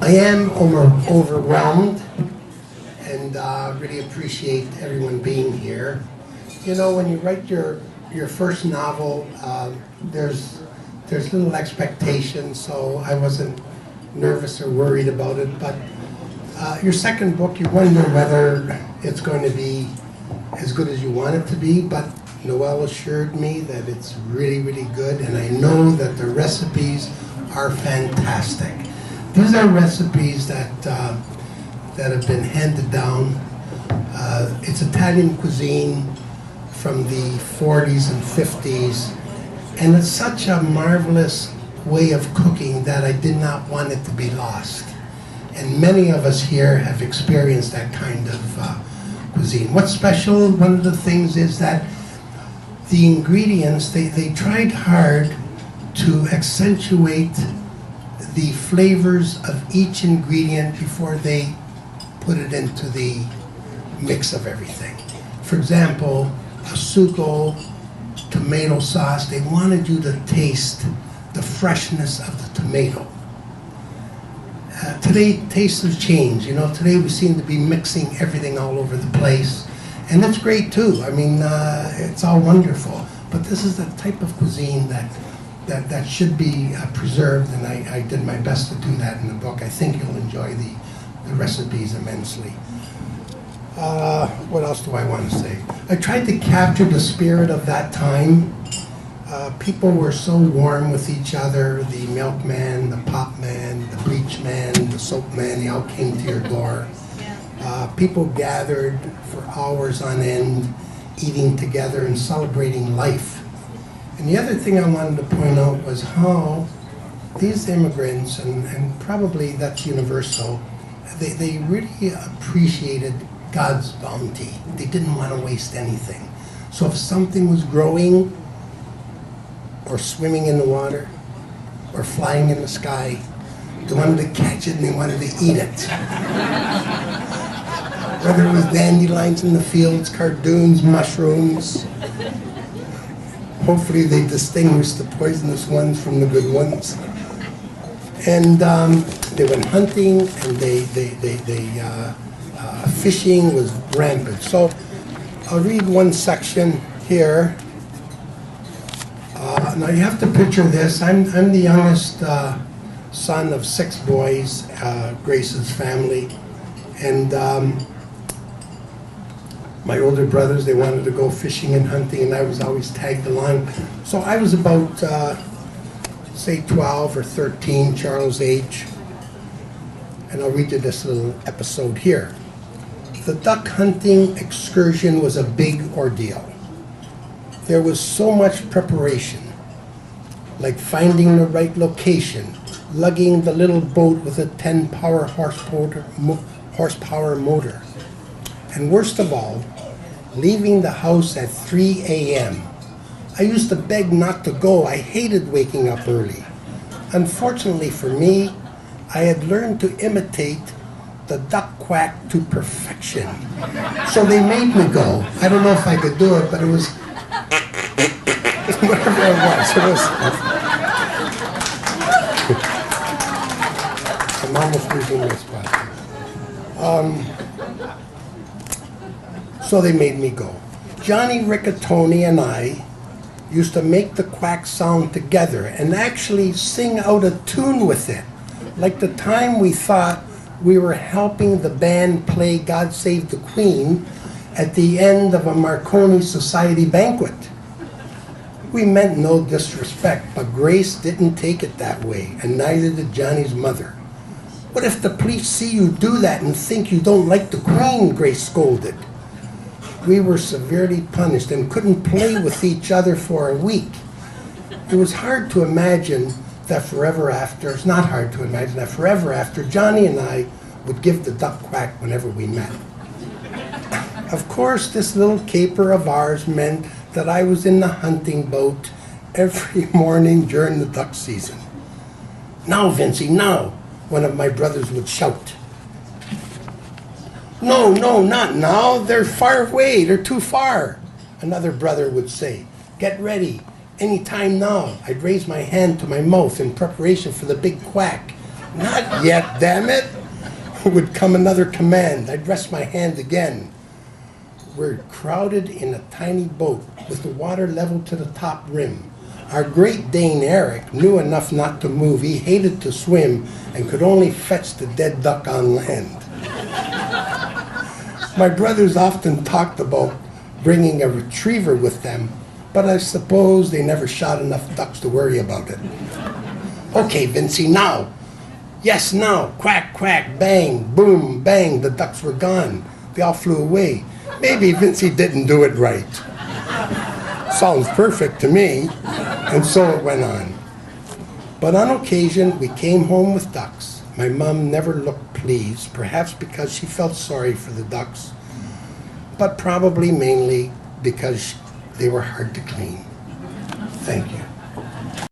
I am overwhelmed and really appreciate everyone being here. You know, when you write your first novel, there's little expectation, so I wasn't nervous or worried about it. But your second book, you wonder whether it's going to be as good as you want it to be, but Noel assured me that it's really, really good, and I know that the recipes are fantastic. These are recipes that have been handed down. It's Italian cuisine from the 40s and 50s, and it's such a marvelous way of cooking that I did not want it to be lost. And many of us here have experienced that kind of cuisine. What's special, one of the things is that the ingredients, they tried hard to accentuate the flavors of each ingredient before they put it into the mix of everything. For example, a sugo tomato sauce, they wanted you to taste the freshness of the tomato. Today, tastes have changed. You know, today we seem to be mixing everything all over the place. And that's great too. I mean, it's all wonderful. But this is the type of cuisine that should be preserved, and I did my best to do that in the book. I think you'll enjoy the recipes immensely. What else do I want to say? I tried to capture the spirit of that time. People were so warm with each other. The milkman, the pop man, the bleach man, the soap man, they all came to your door. People gathered for hours on end, eating together and celebrating life. And the other thing I wanted to point out was how these immigrants, and probably that's universal, they really appreciated God's bounty. They didn't want to waste anything. So if something was growing or swimming in the water or flying in the sky, they wanted to catch it and they wanted to eat it. Whether it was dandelions in the fields, cardoons, mushrooms. Hopefully they distinguished the poisonous ones from the good ones. And they went hunting, and fishing was rampant. So I'll read one section here. Now you have to picture this. I'm the youngest son of 6 boys, Grace's family. And my older brothers, they wanted to go fishing and hunting, and I was always tagged along. So I was about, say, 12 or 13, Charles' age. And I'll read you this little episode here. The duck hunting excursion was a big ordeal. There was so much preparation, like finding the right location, lugging the little boat with a 10 horsepower motor. And worst of all, leaving the house at 3 a.m. I used to beg not to go. I hated waking up early. Unfortunately for me, I had learned to imitate the duck quack to perfection. So they made me go. I don't know if I could do it, but it was whatever it was. I'm almost losing my spot. So they made me go. Johnny Riccatoni and I used to make the quack sound together and actually sing out a tune with it. Like the time we thought we were helping the band play God Save the Queen at the end of a Marconi Society banquet. We meant no disrespect, but Grace didn't take it that way, and neither did Johnny's mother. What if the police see you do that and think you don't like the Queen? Grace scolded. We were severely punished and couldn't play with each other for a week. It was hard to imagine that forever after, it's not hard to imagine that forever after, Johnny and I would give the duck quack whenever we met. Of course, this little caper of ours meant that I was in the hunting boat every morning during the duck season. "Now, Vincey, now," one of my brothers would shout. "No, not now. They're far away. They're too far," another brother would say. "Get ready. Any time now." I'd raise my hand to my mouth in preparation for the big quack. Not yet, damn it. Would come another command. I'd rest my hand again. We're crowded in a tiny boat with the water level to the top rim. Our Great Dane Eric knew enough not to move. He hated to swim and could only fetch the dead duck on land. My brothers often talked about bringing a retriever with them, but I suppose they never shot enough ducks to worry about it. Okay, Vincey, now. Yes, now. Quack, quack, bang, boom, bang. The ducks were gone. They all flew away. Maybe Vincey didn't do it right. Sounds perfect to me. And so it went on. But on occasion, we came home with ducks. My mom never looked pleased, perhaps because she felt sorry for the ducks, but probably mainly because they were hard to clean. Thank you.